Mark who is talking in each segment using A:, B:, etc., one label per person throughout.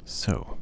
A: So,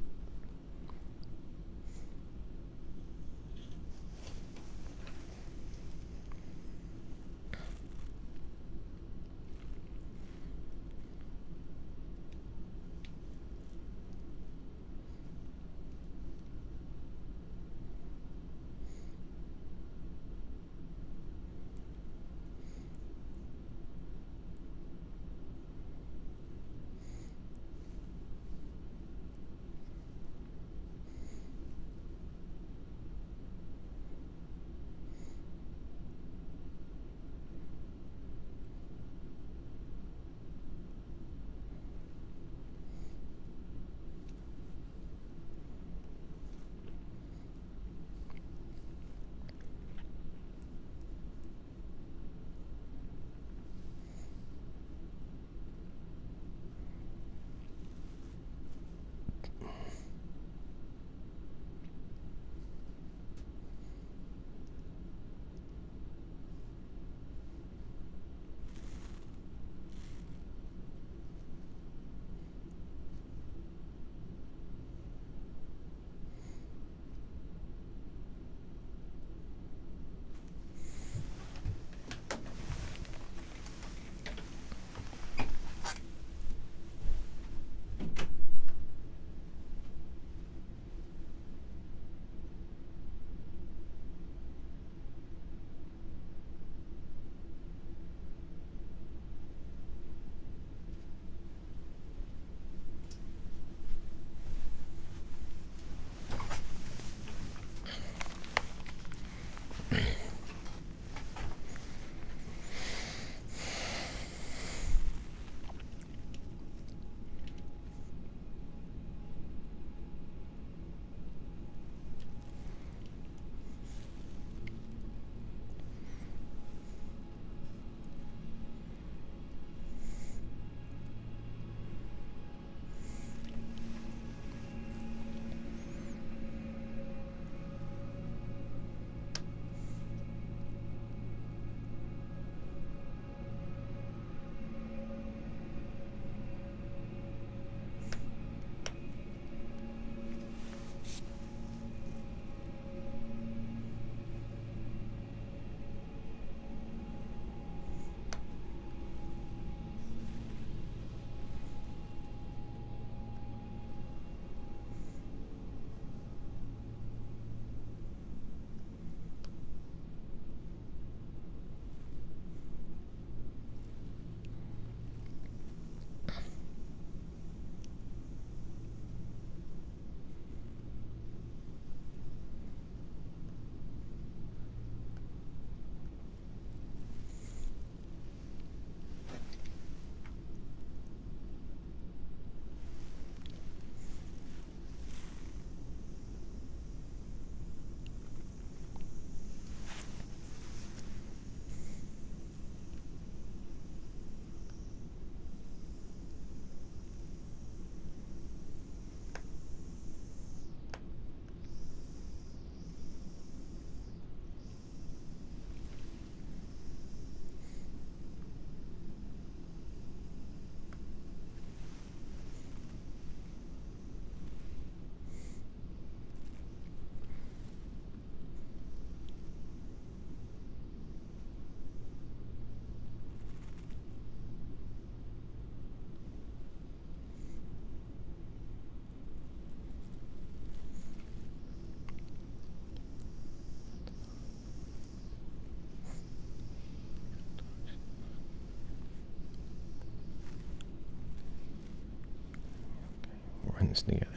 A: we're in this together.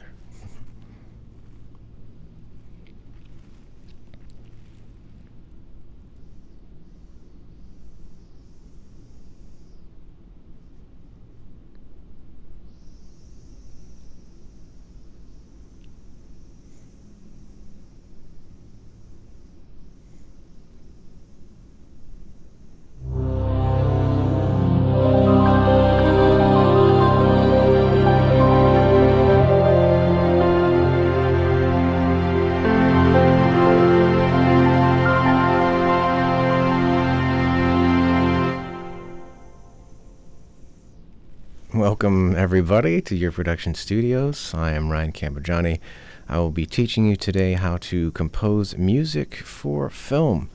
A: Welcome everybody to URProduction Studios. I am Ryan Campogiani. I will be teaching you today how to compose music for film.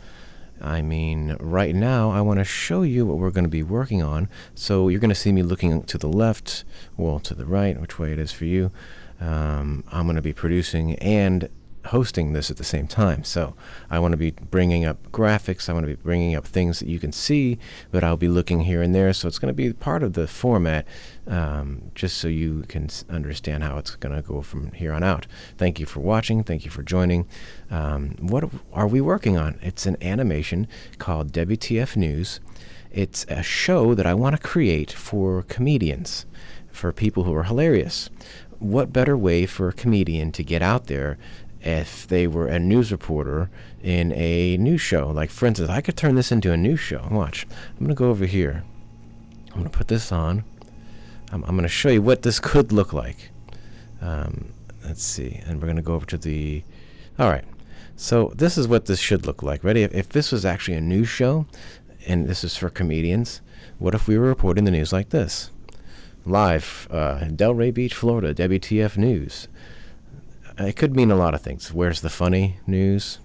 A: I mean, right now I want to show you what we're going to be working on. So you're going to see me looking to the left, well, to the right, which way it is for you. I'm going to be producing and hosting this at the same time. So I want to be bringing up graphics. I want to be bringing up things that you can see, but I'll be looking here and there. So it's going to be part of the format, just so you can understand how it's going to go from here on out. Thank you for watching. Thank you for joining. What are we working on? It's an animation called WTF News. It's a show that I want to create for comedians, for people who are hilarious. What better way for a comedian to get out there if they were a news reporter in a news show? Like, for instance, I could turn this into a news show. Watch. I'm going to go over here. I'm going to put this on. I'm going to show you what this could look like. Let's see. And we're going to go over to the... All right. So this is what this should look like. Ready? If this was actually a news show, and this is for comedians, what if we were reporting the news like this? Live, Delray Beach, Florida, WTF News. It could mean a lot of things. Where's the funny news?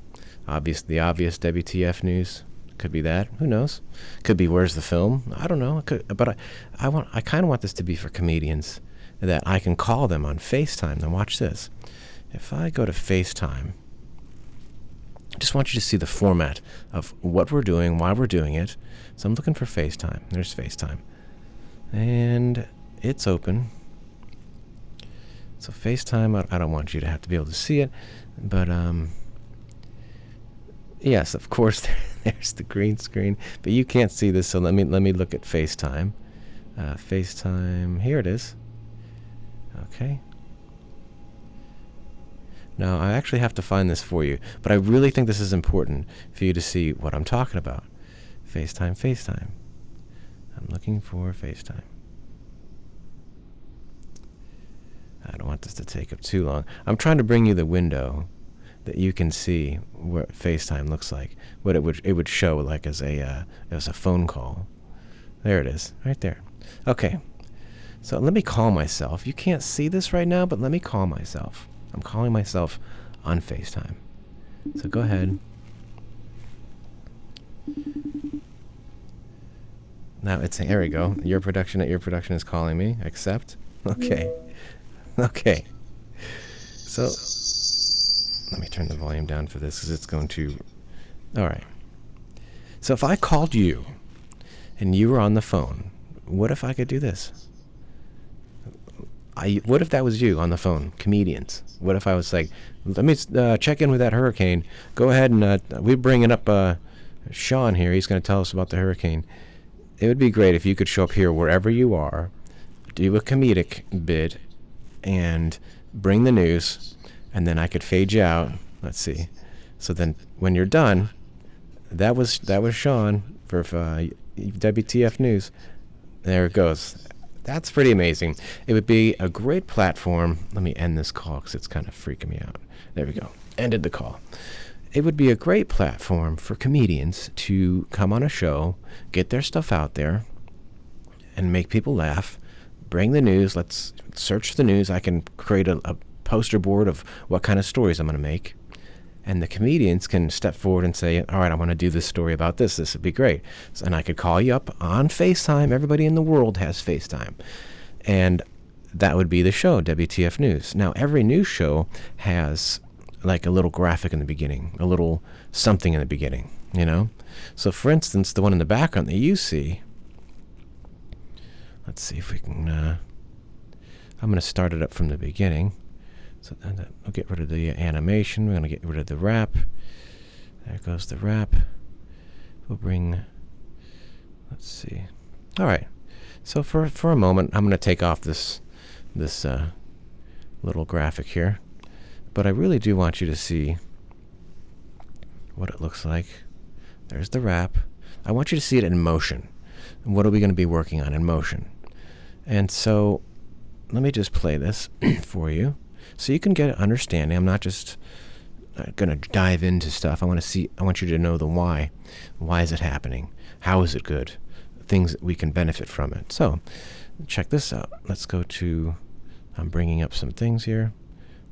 A: The obvious WTF news. Could be that. Who knows? Could be where's the film? I don't know. But I kind of want this to be for comedians, that I can call them on FaceTime. Now watch this. If I go to FaceTime, I just want you to see the format of what we're doing, why we're doing it. So I'm looking for FaceTime. There's FaceTime. And it's open. So FaceTime, I don't want you to have to be able to see it, but yes, of course, there's the green screen, but you can't see this, so let me look at FaceTime. FaceTime, here it is. Okay. Now, I actually have to find this for you, but I really think this is important for you to see what I'm talking about. FaceTime. I'm looking for FaceTime. I don't want this to take up too long. I'm trying to bring you the window that you can see what FaceTime looks like, what it would show like as a phone call. There it is, right there. Okay, so let me call myself. You can't see this right now, but let me call myself. I'm calling myself on FaceTime. So go ahead. Now there we go. URProduction is calling me. Accept. Okay. Okay, so let me turn the volume down for this because it's going to... All right. So if I called you and you were on the phone, what if I could do this? What if that was you on the phone, comedians? What if I was like, let me check in with that hurricane. Go ahead and we're bringing up Sean here. He's going to tell us about the hurricane. It would be great if you could show up here wherever you are, do a comedic bit, and bring the news, and then I could fade you out. Let's see. So then when you're done, that was Sean for WTF News. There it goes. That's pretty amazing. It would be a great platform. Let me end this call because it's kind of freaking me out. There we go. Ended the call. It would be a great platform for comedians to come on a show, get their stuff out there, and make people laugh. Bring the news. Let's search the news. I can create a poster board of what kind of stories I'm going to make. And the comedians can step forward and say, all right, I want to do this story about this. This would be great. And I could call you up on FaceTime. Everybody in the world has FaceTime. And that would be the show, WTF News. Now, every news show has like a little graphic in the beginning, a little something in the beginning, you know? So, for instance, the one in the background that you see, let's see if we can, I'm going to start it up from the beginning. So we'll get rid of the animation. We're going to get rid of the wrap. There goes the wrap. We'll bring, let's see. All right. So for a moment, I'm going to take off this little graphic here. But I really do want you to see what it looks like. There's the wrap. I want you to see it in motion. And what are we going to be working on in motion? And so let me just play this for you so you can get an understanding. I'm not just going to dive into stuff. I want you to know the why. Why is it happening? How is it good? Things that we can benefit from it. So check this out. Let's go to, I'm bringing up some things here.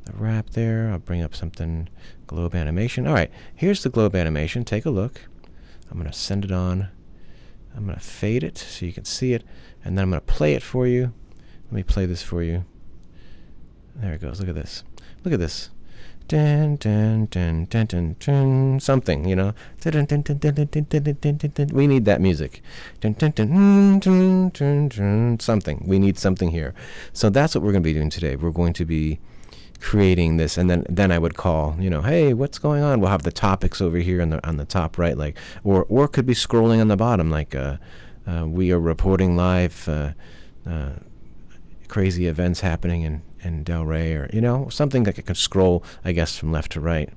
A: The wrap there. I'll bring up something, globe animation. All right, here's the globe animation. Take a look. I'm going to send it on. I'm going to fade it so you can see it, and then I'm going to play it for you. Let me play this for you. There it goes. Look at this. Look at this. Dun, dun, dun, dun, dun, dun, something, you know. Dun, dun, dun, dun, dun, dun, dun, dun, dun, dun, dun. We need that music. Dun, dun, dun, dun, dun, dun, something. We need something here. So that's what we're going to be doing today. We're going to be creating this, and then I would call, you know, hey, what's going on? We'll have the topics over here on the top right, like, or it could be scrolling on the bottom, like we are reporting live crazy events happening in Delray, or, you know, something that can scroll, I guess, from left to right.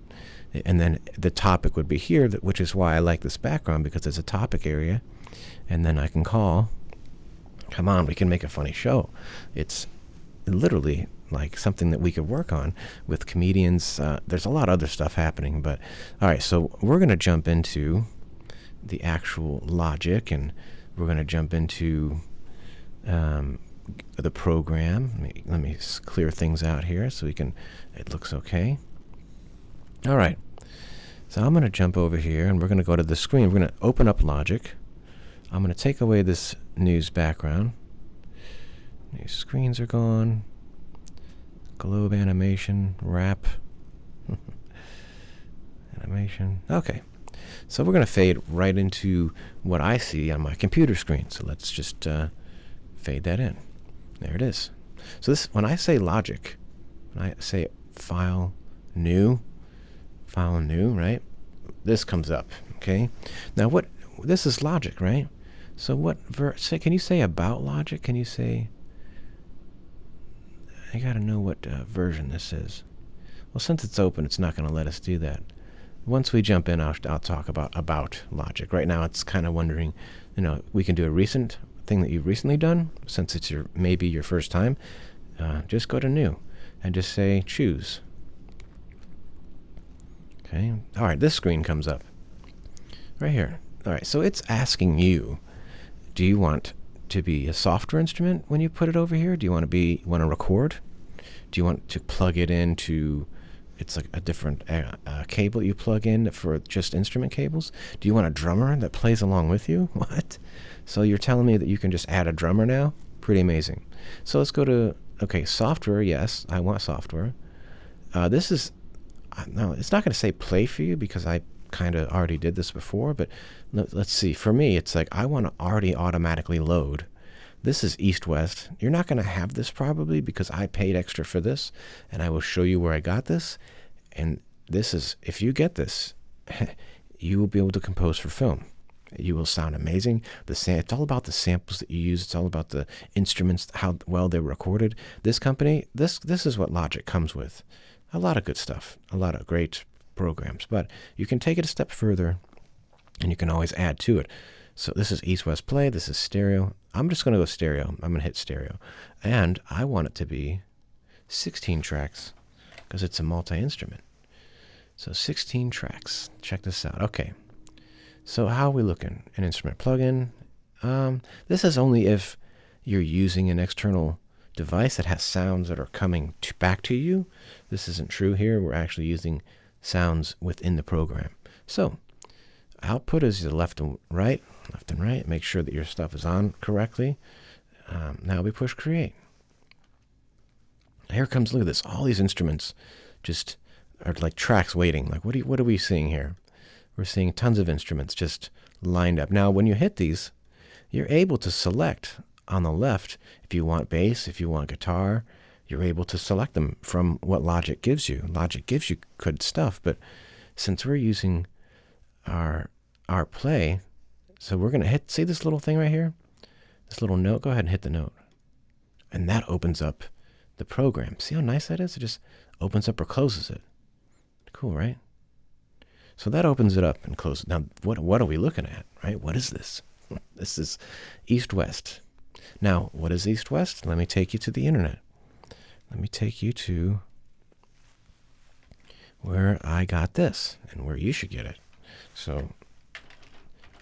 A: And then the topic would be here, which is why I like this background, because there's a topic area. And then I can call, come on, we can make a funny show. It's literally like something that we could work on with comedians. There's a lot of other stuff happening, but all right, so we're going to jump into the actual logic, and we're going to jump into the program. Let me clear things out here so it looks okay. All right, so I'm going to jump over here, and we're going to go to the screen. We're going to open up Logic. I'm going to take away this news background. These screens are gone. Globe animation, wrap, animation. Okay, so we're going to fade right into what I see on my computer screen. So let's just fade that in. There it is. So this, when I say Logic, when I say file new, right? This comes up. Okay. Now this is Logic, right? So can you say about Logic? Can you say? I gotta know what version this is. Well, since it's open, it's not gonna let us do that. Once we jump in, I'll talk about Logic. Right now, it's kind of wondering, you know, we can do a recent thing that you've recently done. Since it's maybe your first time, just go to New, and just say Choose. Okay. All right. This screen comes up right here. All right. So it's asking you, do you want to be a software instrument when you put it over here? Do you want to record? Do you want to plug it into, it's like a different cable you plug in for just instrument cables? Do you want a drummer that plays along with you? What? So you're telling me that you can just add a drummer now? Pretty amazing. So let's go to, okay, software. Yes, I want software. This is, no, it's not going to say play for you because I kind of already did this before, but let's see. For me, it's like I want to already automatically load. This is east-west. You're not going to have this probably because I paid extra for this, and I will show you where I got this. And this is, if you get this, you will be able to compose for film. You will sound amazing. It's all about the samples that you use. It's all about the instruments, how well they're recorded. This company, this is what Logic comes with. A lot of good stuff, a lot of great programs, but you can take it a step further, and you can always add to it. So this is east-west play. This is stereo. I'm just going to go stereo. I'm going to hit stereo, and I want it to be 16 tracks because it's a multi-instrument. So 16 tracks. Check this out. Okay. So how are we looking? An instrument plugin. This is only if you're using an external device that has sounds that are coming back to you. This isn't true here. We're actually using sounds within the program. So output is the left and right. Make sure that your stuff is on correctly. Now we push create. Here comes, look at this. All these instruments just are like tracks waiting. Like what are we seeing here? We're seeing tons of instruments just lined up. Now when you hit these, you're able to select on the left if you want bass, if you want guitar. You're able to select them from what Logic gives you. Logic gives you good stuff, but since we're using our play, so we're going to hit, see this little thing right here? This little note, go ahead and hit the note. And that opens up the program. See how nice that is? It just opens up or closes it. Cool, right? So that opens it up and closes it. Now, what are we looking at, right? What is this? This is east-west. Now, what is east-west? Let me take you to the internet. Let me take you to where I got this and where you should get it. So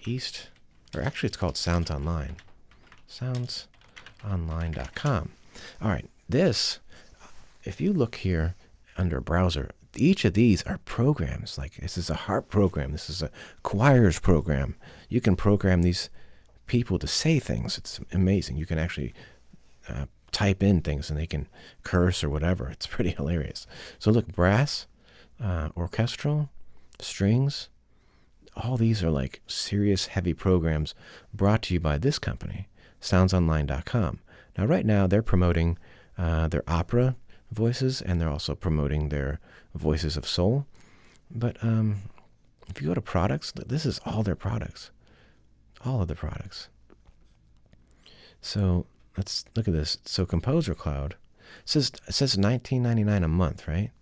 A: actually it's called Sounds Online. Sounds online.com. All right, this, if you look here under browser, each of these are programs. Like this is a harp program. This is a choirs program. You can program these people to say things. It's amazing. You can actually type in things and they can curse or whatever. It's pretty hilarious. So look, brass, orchestral, strings, all these are like serious heavy programs brought to you by this company, soundsonline.com. Now right now they're promoting their opera voices, and they're also promoting their voices of soul. But if you go to products, this is all their products. All of the products. So let's look at this. So Composer Cloud it says $19.99 a month, right?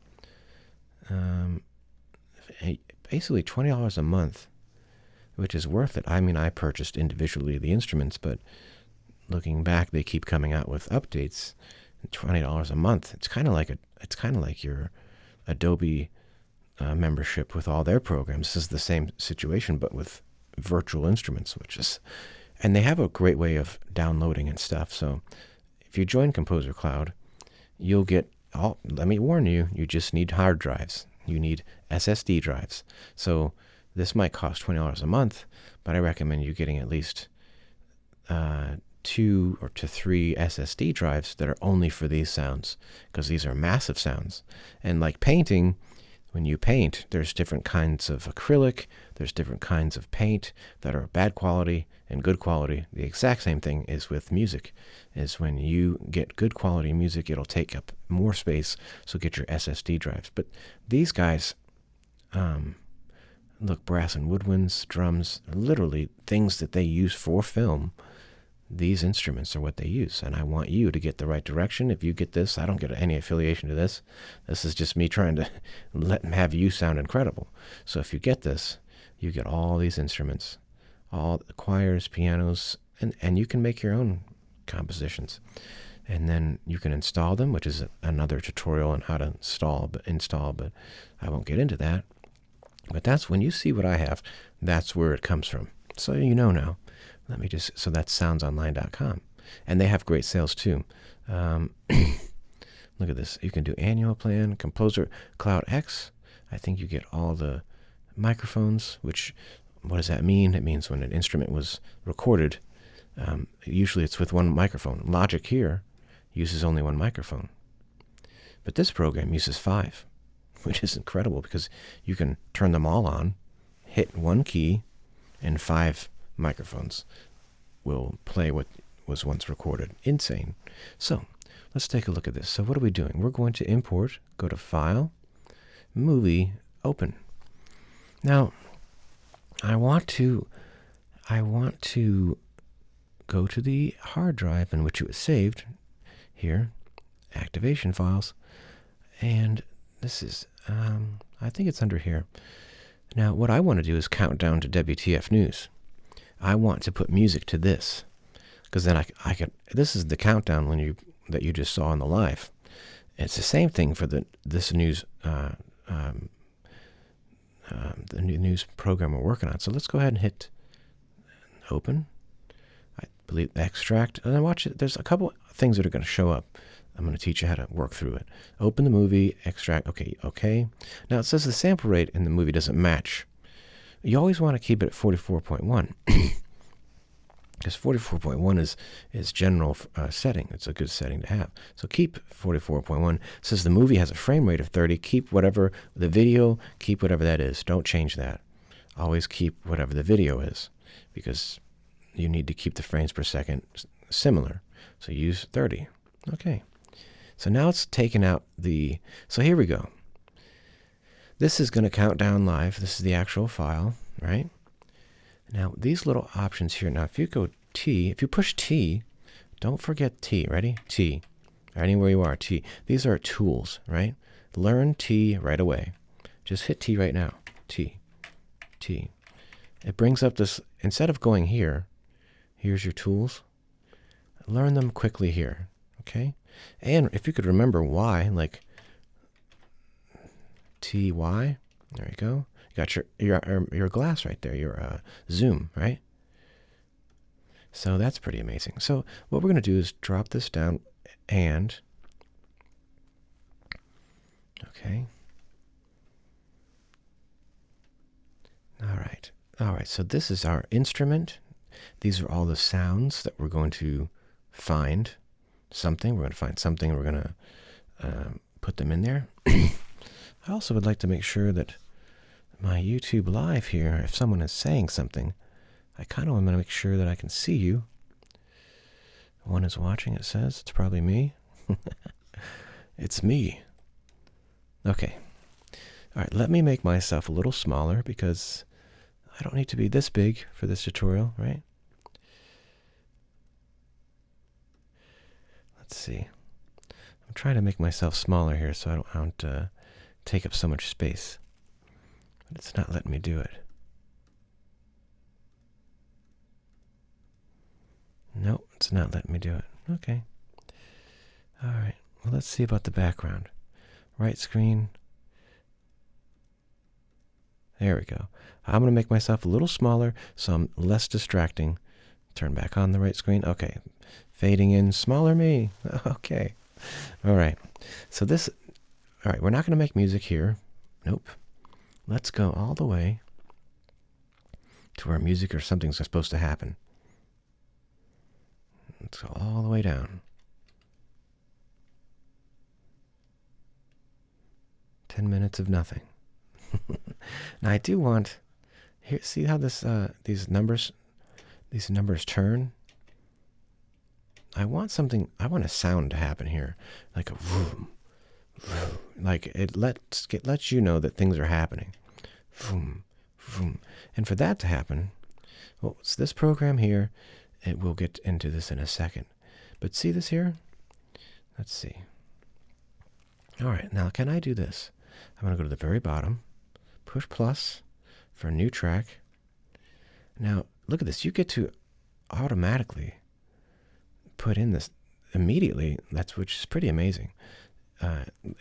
A: Basically $20 a month, which is worth it. I mean, I purchased individually the instruments, but looking back, they keep coming out with updates. $20 a month. It's kind of like your Adobe membership with all their programs. This is the same situation, but with virtual instruments, and they have a great way of downloading and stuff. So if you join Composer Cloud, you'll get let me warn you, you just need hard drives. You need SSD drives. So this might cost $20 a month, but I recommend you getting at least 2 or 3 SSD drives that are only for these sounds, because these are massive sounds. And like painting, when you paint, there's different kinds of acrylic, there's different kinds of paint that are bad quality and good quality. The exact same thing is with music, is when you get good quality music, it'll take up more space, so get your SSD drives. But these guys, look, brass and woodwinds, drums, literally things that they use for film. These instruments are what they use, and I want you to get the right direction. If you get this, I don't get any affiliation to this. This is just me trying to have you sound incredible. So if you get this, you get all these instruments, all the choirs, pianos, and you can make your own compositions. And then you can install them, which is another tutorial on how to install, but I won't get into that. But that's when you see what I have, that's where it comes from. So you know now. So that's soundsonline.com. And they have great sales too. Look at this. You can do annual plan, Composer Cloud X. I think you get all the microphones, what does that mean? It means when an instrument was recorded, usually it's with one microphone. Logic here uses only one microphone. But this program uses 5, which is incredible because you can turn them all on, hit one key, and 5 microphones will play what was once recorded. Insane. So let's take a look at this. So what are we doing? We're going to import, go to File, Movie, Open. Now, I want to go to the hard drive in which it was saved. Here, activation files, and this is, I think it's under here. Now, what I want to do is count down to WTF News. I want to put music to this, because then I can. This is the countdown that you just saw in the live. It's the same thing for this news, the new news program we're working on. So let's go ahead and hit open. I believe extract, and then watch it. There's a couple things that are going to show up. I'm going to teach you how to work through it. Open the movie, extract. Okay. Now it says the sample rate in the movie doesn't match. You always want to keep it at 44.1 because 44.1 is general setting. It's a good setting to have. So keep 44.1. It says the movie has a frame rate of 30. Keep whatever the video, keep whatever that is. Don't change that. Always keep whatever the video is, because you need to keep the frames per second similar. So use 30. Okay. So now it's taken out so here we go. This is going to count down live. This is the actual file, right? Now, these little options here. Now, if you go T, if you push T, don't forget T. Ready? T. Anywhere you are, T. These are tools, right? Learn T right away. Just hit T right now. T. T. It brings up this, instead of going here, here's your tools. Learn them quickly here, okay? And if you could remember Y, like TY, there you go. You got your glass right there, your zoom, right? So that's pretty amazing. So what we're going to do is drop this down and, okay. All right. All right, so this is our instrument. These are all the sounds that we're going to find something. We're going to find something. We're going to put them in there. I also would like to make sure that my YouTube Live here, if someone is saying something, I kind of want to make sure that I can see you. One is watching, it says. It's probably me. It's me. Okay. All right, let me make myself a little smaller because I don't need to be this big for this tutorial, right? Let's see. I'm trying to make myself smaller here so I don't take up so much space. But it's not letting me do it. Nope, it's not letting me do it. Okay. All right. Well, let's see about the background. Right screen. There we go. I'm going to make myself a little smaller so I'm less distracting. Turn back on the right screen. Okay. Fading in. Smaller me. Okay. All right. So this, all right, we're not going to make music here. Nope. Let's go all the way to where music or something's supposed to happen. Let's go all the way down. 10 minutes of nothing. Now I do want, here, see how this these numbers turn? I want a sound to happen here, like a vroom, vroom, like it lets you know that things are happening. Vroom, vroom. And for that to happen, well, it's this program here. We'll get into this in a second. But see this here? Let's see. All right, now can I do this? I'm going to go to the very bottom, push plus for a new track. Now, look at this. You get to automatically put in this immediately, which is pretty amazing.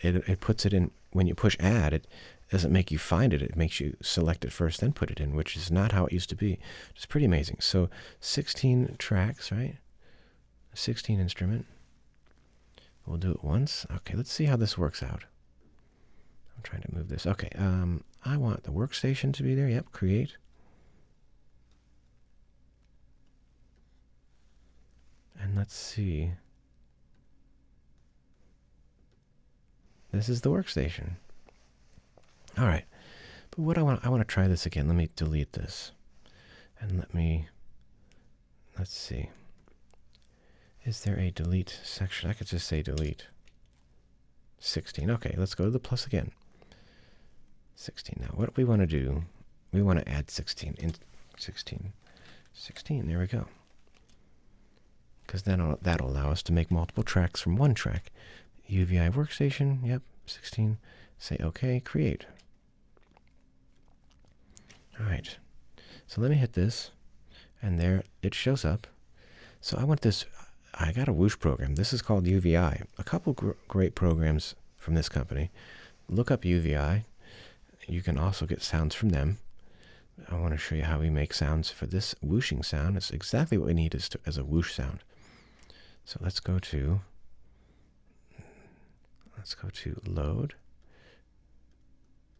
A: It puts it in, when you push add, it doesn't make you find it. It makes you select it first, then put it in, which is not how it used to be. It's pretty amazing. So 16 tracks, right? 16 instrument. We'll do it once. Okay, let's see how this works out. I'm trying to move this. Okay, I want the workstation to be there. Yep, create. And let's see. This is the workstation. All right. But what I want to try this again. Let me delete this. And let's see. Is there a delete section? I could just say delete. 16. Okay, let's go to the plus again. 16. Now, what we want to do, we want to add 16. 16. There we go. Because then that'll allow us to make multiple tracks from one track. UVI workstation, yep, 16. Say OK, create. All right. So let me hit this, and there it shows up. So I want this. I got a whoosh program. This is called UVI. A couple great programs from this company. Look up UVI. You can also get sounds from them. I want to show you how we make sounds for this whooshing sound. It's exactly what we need as a whoosh sound. So let's go to load.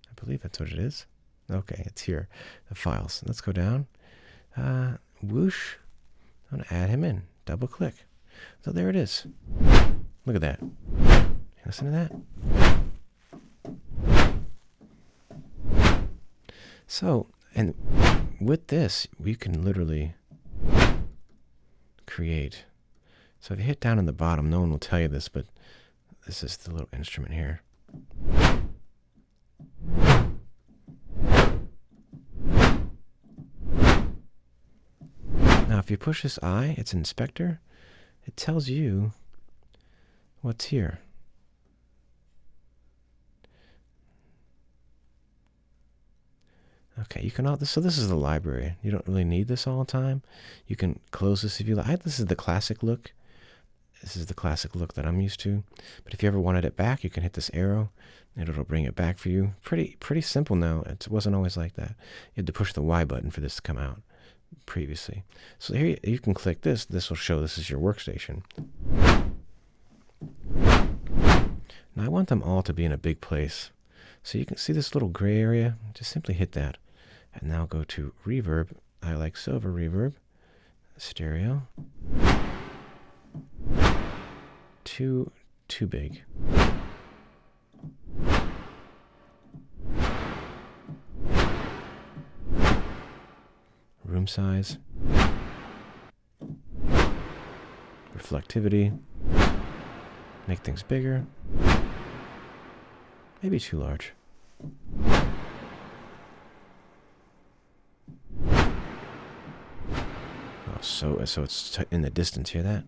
A: I believe that's what it is. Okay, it's here. The files. Let's go down. Whoosh. I'm going to add him in. Double click. So there it is. Look at that. Listen to that. So, and with this, we can literally create. So if you hit down on the bottom, no one will tell you this, but this is the little instrument here. Now, if you push this I, it's inspector. It tells you what's here. Okay, you can so this is the library. You don't really need this all the time. You can close this if you like. This is the classic look. This is the classic look that I'm used to. But if you ever wanted it back, you can hit this arrow, and it'll bring it back for you. Pretty simple now. It wasn't always like that. You had to push the Y button for this to come out. previously. So here you can click this. This will show this is your workstation. Now I want them all to be in a big place. So you can see this little gray area. Just simply hit that. And now go to reverb. I like silver reverb. Stereo. Too big. Room size. Reflectivity. Make things bigger. Maybe too large. Oh, so it's in the distance. Hear that?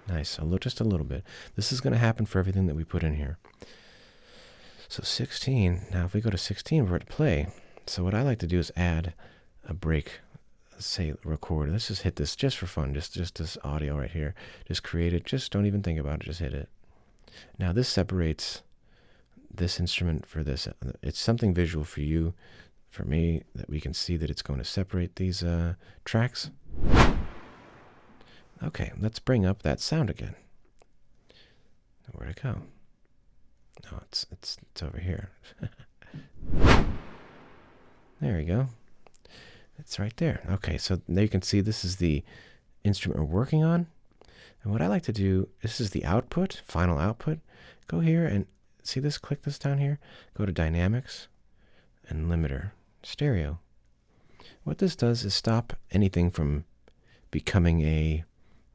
A: Nice. So just a little bit. This is going to happen for everything that we put in here. So 16. Now if we go to 16, we're at play. So what I like to do is add a break. Let's say record. Let's just hit this just for fun. Just this audio right here. Just create it. Just don't even think about it. Just hit it. Now this separates this instrument for this. It's something visual for you, for me, that we can see that it's going to separate these tracks. Okay, let's bring up that sound again. Where'd it go? Oh, it's over here. There you go. It's right there. Okay, so now you can see this is the instrument we're working on. And what I like to do, this is the output, final output. Go here and see this, click this down here. Go to Dynamics and Limiter, Stereo. What this does is stop anything from becoming a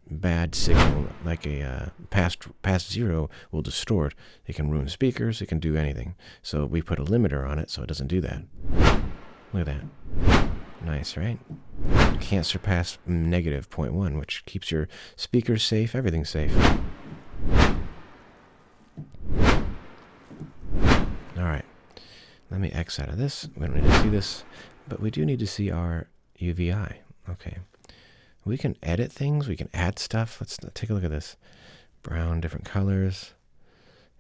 A: bad signal, like a past zero will distort. It can ruin speakers, it can do anything. So we put a limiter on it so it doesn't do that. Look at that. Nice, right? Can't surpass negative 0.1, which keeps your speakers safe, everything safe. Alright, let me X out of this. We don't need to see this, but we do need to see our UVI. Okay. We can edit things, we can add stuff. Let's take a look at this. Brown, different colors.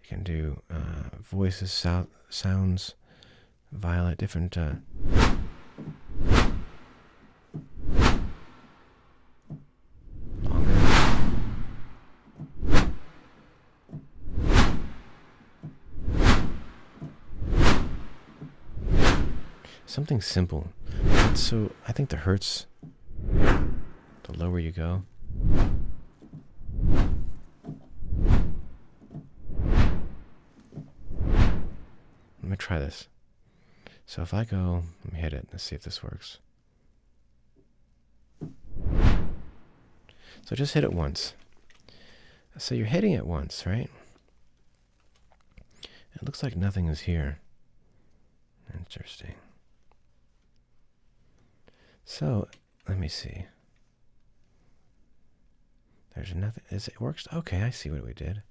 A: You can do voices, sounds, violet, different... longer. Something simple. So I think the hertz... the lower you go. Let me try this. So if I go, let me hit it. Let's see if this works. So just hit it once. So you're hitting it once, right? It looks like nothing is here. Interesting. So let me see. There's nothing. It works? Okay, I see what we did.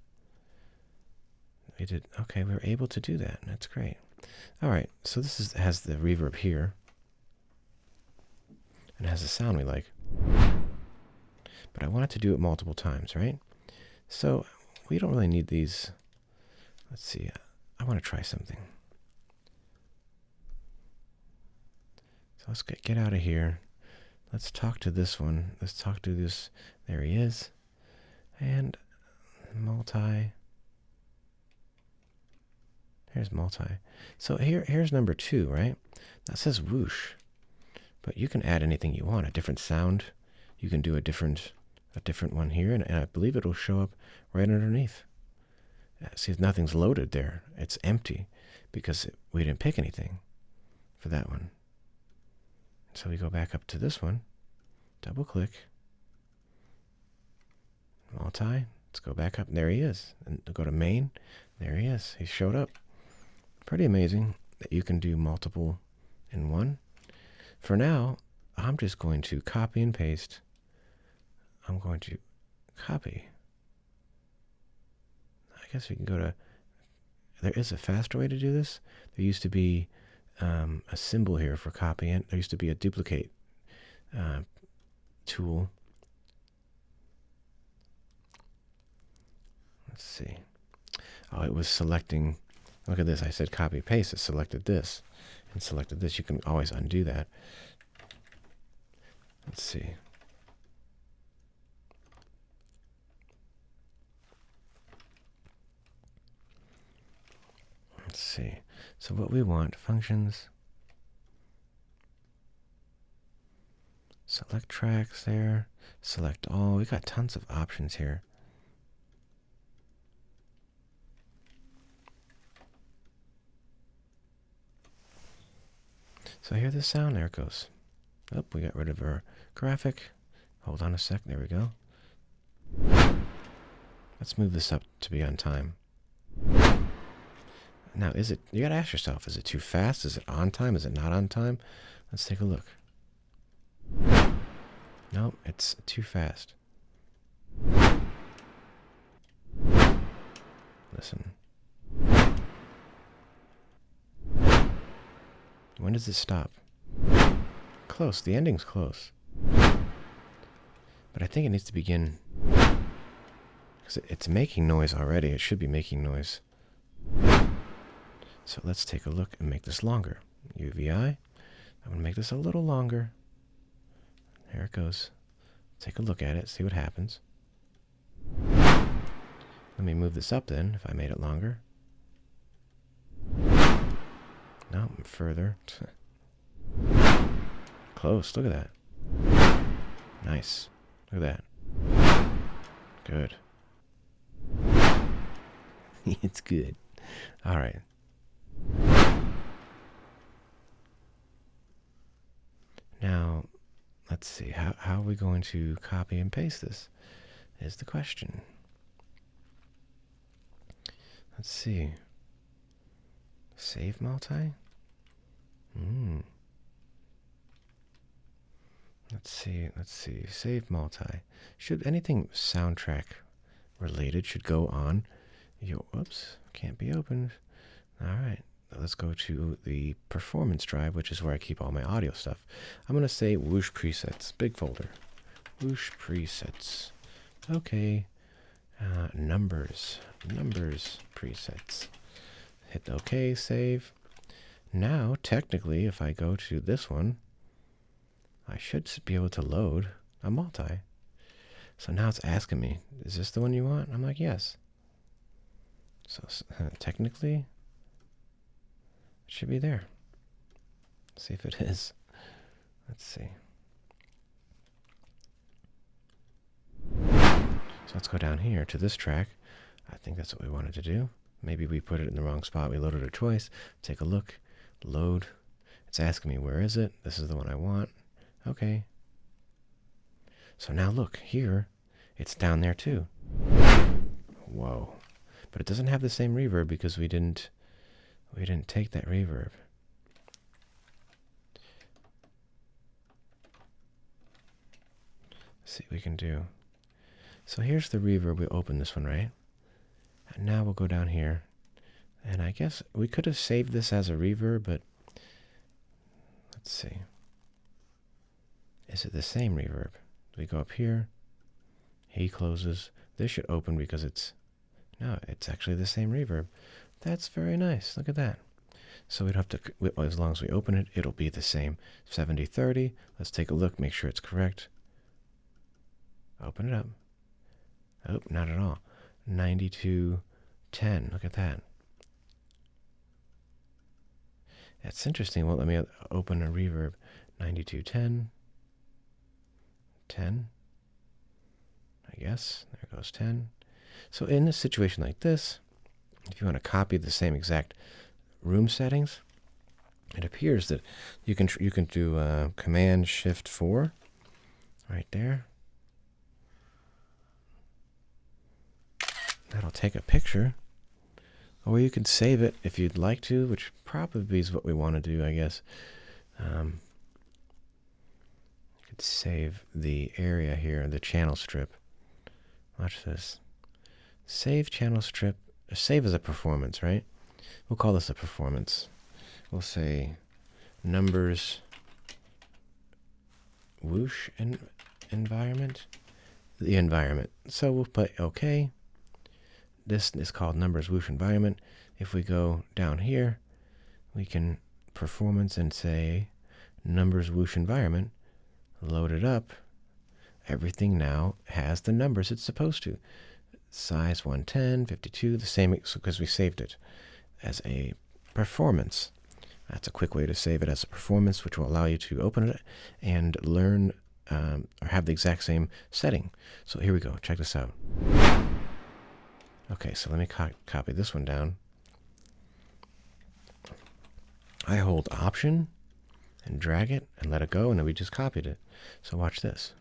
A: Okay, we were able to do that. That's great. All right, so this has the reverb here. And it has the sound we like. But I wanted to do it multiple times, right? So we don't really need these. Let's see. I want to try something. So let's get out of here. Let's talk to this one. Let's talk to this. There he is. And multi. Here's multi. So here's number 2, right? That says whoosh. But you can add anything you want, a different sound. You can do a different one here, and I believe it'll show up right underneath. See, nothing's loaded there. It's empty because we didn't pick anything for that one. So we go back up to this one, double click, multi, let's go back up, and there he is. And go to main, there he is. He showed up. Pretty amazing that you can do multiple in one. For now, I'm just going to copy and paste. I'm going to copy. I guess we can go to, there is a faster way to do this. There used to be a symbol here for copying. There used to be a duplicate tool. Let's see. Oh, it was selecting. Look at this. I said copy paste. It selected this and selected this. You can always undo that. Let's see. Let's see. So what we want, functions. Select tracks there. Select all. We got tons of options here. So hear the sound. There it goes. Oh, we got rid of our graphic. Hold on a sec. There we go. Let's move this up to be on time. Now, you gotta ask yourself, is it too fast? Is it on time? Is it not on time? Let's take a look. No, it's too fast. Listen. When does it stop? Close. The ending's close. But I think it needs to begin, because it's making noise already. It should be making noise. So let's take a look and make this longer. UVI. I'm going to make this a little longer. There it goes. Take a look at it, see what happens. Let me move this up then, if I made it longer. No, further. Close, look at that. Nice. Look at that. Good. It's good. All right. Now, let's see. How are we going to copy and paste this is the question. Let's see. Save multi? Let's see. Save multi. Should anything soundtrack related should go on. Whoops. Can't be opened. All right. Let's go to the performance drive, which is where I keep all my audio stuff. I'm going to say Whoosh presets. Big folder. Whoosh presets. Okay. Numbers presets. Hit OK, save. Now, technically, if I go to this one, I should be able to load a multi. So now it's asking me, is this the one you want? I'm like, yes. So technically, it should be there. Let's see if it is. Let's see. So let's go down here to this track. I think that's what we wanted to do. Maybe we put it in the wrong spot. We loaded it twice. Take a look. Load. It's asking me, where is it? This is the one I want. Okay. So now look, here, it's down there too. Whoa. But it doesn't have the same reverb because we didn't take that reverb. Let's see what we can do. So here's the reverb. We open this one, right? And now we'll go down here. And I guess we could have saved this as a reverb, but let's see. Is it the same reverb? Do we go up here? He closes. This should open because no, it's actually the same reverb. That's very nice. Look at that. So we'd have to, as long as we open it, it'll be the same. 70-30. Let's take a look, make sure it's correct. Open it up. Oh, not at all. 92-10. Look at that. That's interesting. Well, let me open a reverb. 92-10. 10. I guess. There goes 10. So in a situation like this, if you want to copy the same exact room settings, it appears that you can do Command Shift 4 right there. That'll take a picture, or you can save it if you'd like to, which probably is what we want to do, I guess. You could save the area here, the channel strip. Watch this. Save channel strip. Save as a performance, right? We'll call this a performance. We'll say numbers whoosh environment. The environment. So we'll put OK. this is called numbers whoosh environment. If we go down here, we can performance and say numbers whoosh environment, load it up. Everything now has the numbers it's supposed to. Size 110, 52, the same because we saved it as a performance. That's a quick way to save it as a performance, which will allow you to open it and learn or have the exact same setting. So here we go. Check this out. Okay, so let me copy this one down. I hold Option and drag it and let it go, and then we just copied it. So watch this.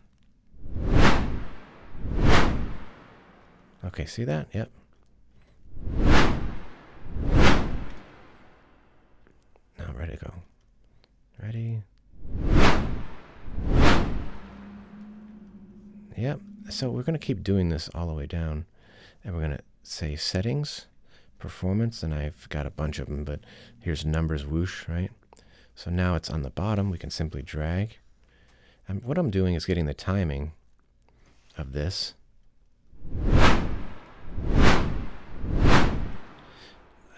A: Okay, see that? Yep. Now ready to go. Ready? Yep. So we're going to keep doing this all the way down. And we're going to say settings, performance, and I've got a bunch of them, but here's numbers whoosh, right? So now it's on the bottom. We can simply drag. And what I'm doing is getting the timing of this.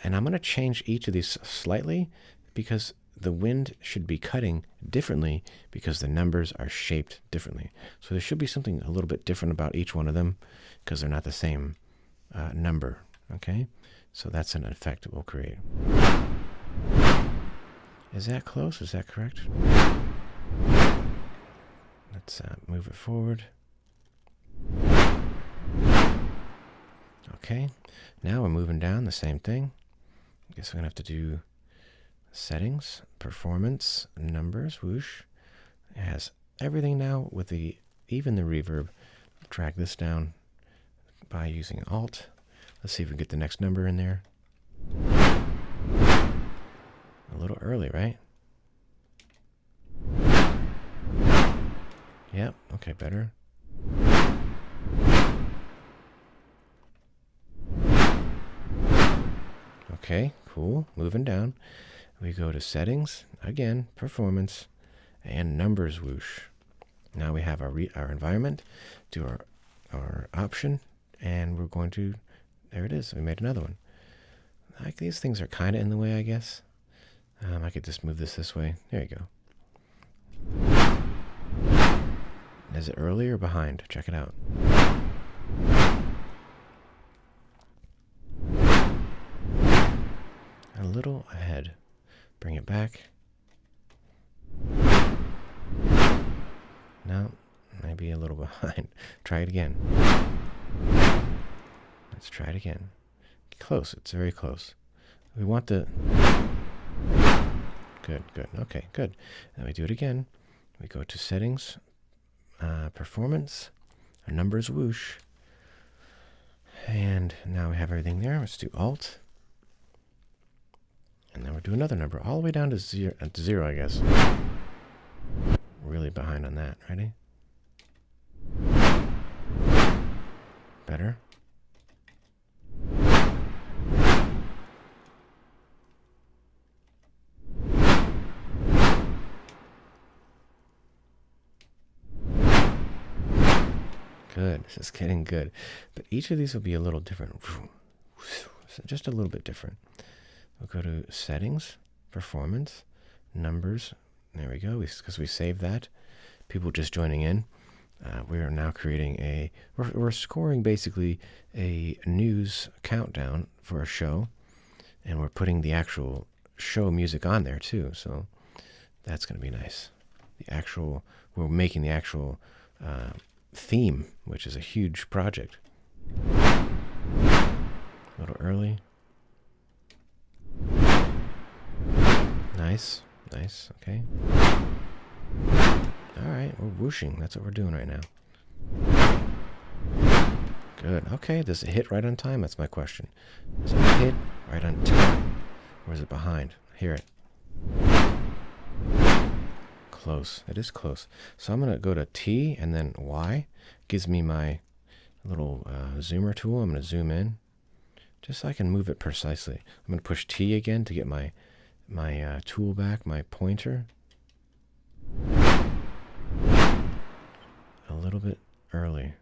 A: And I'm going to change each of these slightly because the wind should be cutting differently because the numbers are shaped differently. So there should be something a little bit different about each one of them because they're not the same number, okay? So that's an effect it will create. Is that close? Is that correct? Let's move it forward. Okay, now we're moving down the same thing. I guess we're going to have to do settings, performance, numbers, whoosh. It has everything now with even the reverb. Drag this down by using Alt. Let's see if we can get the next number in there. A little early, right? Yep, okay, better. Okay, cool. Moving down. We go to settings, again, performance, and numbers whoosh. Now we have our environment, do our option, and we're going to, there it is. We made another one. Like these things are kind of in the way, I guess. I could just move this way. There you go. Is it early or behind? Check it out. A little ahead. Bring it back. No, maybe a little behind. Try it again. Let's try it again. Close. It's very close. We want the... Good, good. Okay, good. Then we do it again. We go to settings, performance, our numbers whoosh. And now we have everything there. Let's do Alt. And then we'll do another number all the way down to zero, I guess. Really behind on that. Ready? Better. Good. This is getting good. But each of these will be a little different. Just a little bit different. We'll go to settings, performance, numbers. There we go, because we saved that. People just joining in. We are now creating we're scoring basically a news countdown for a show. And we're putting the actual show music on there too. So that's going to be nice. We're making the actual theme, which is a huge project. A little early. Nice, nice, okay. All right, we're whooshing. That's what we're doing right now. Good, okay. Does it hit right on time? That's my question. Does it hit right on time? Or is it behind? Hear it. Close. It is close. So I'm going to go to T and then Y. Gives me my little zoomer tool. I'm going to zoom in just so I can move it precisely. I'm going to push T again to get my tool back, my pointer. A little bit early.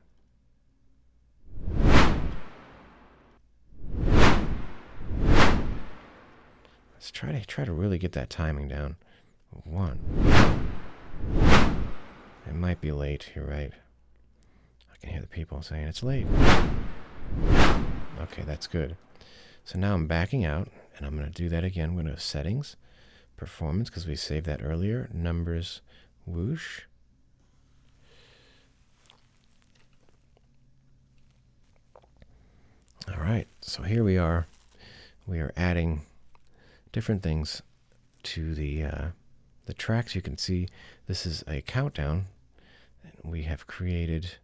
A: Let's try to really get that timing down. 1. It might be late. You're right. I can hear the people saying it's late. Okay, that's good. So now I'm backing out, and I'm going to do that again. I'm going to go settings, performance, because we saved that earlier. Numbers, whoosh. All right, so here we are. We are adding different things to the tracks. You can see this is a countdown. And we have created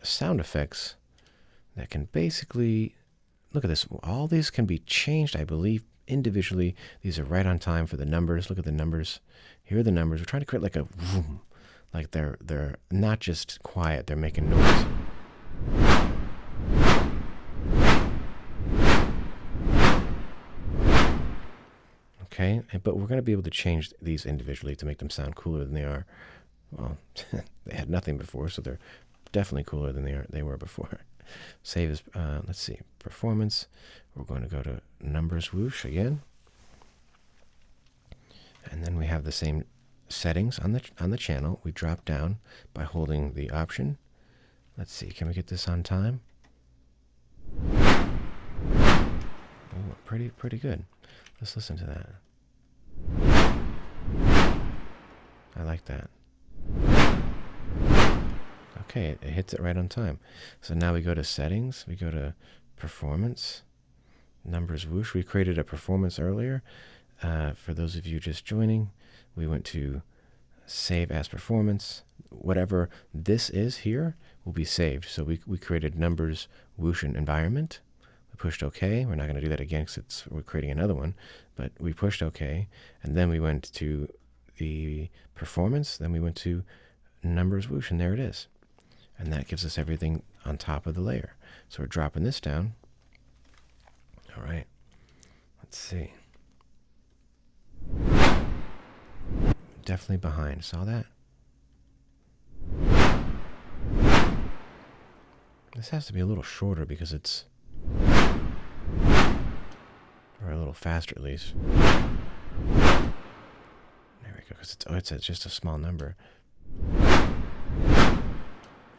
A: sound effects that can basically, look at this. All these can be changed, I believe, individually. These are right on time for the numbers. Look at the numbers. Here are the numbers. We're trying to create like a vroom, like they're not just quiet. They're making noise. Okay, but we're going to be able to change these individually to make them sound cooler than they are. Well, they had nothing before, so they're definitely cooler than they were before. Save as, let's see, performance. We're going to go to numbers whoosh again. And then we have the same settings on the channel. We drop down by holding the option. Let's see, can we get this on time? Oh, pretty good. Let's listen to that. I like that. Okay, it hits it right on time. So now we go to settings, we go to performance, numbers whoosh. We created a performance earlier. For those of you just joining, we went to save as performance. Whatever this is here will be saved. So we created numbers whoosh and environment. We pushed OK. We're not going to do that again because we're creating another one, but we pushed OK, and then we went to the performance. Then we went to numbers whoosh, and there it is. And that gives us everything on top of the layer. So we're dropping this down. All right. Let's see. Definitely behind. Saw that? This has to be a little shorter because it's, or a little faster at least. There we go, because it's just a small number.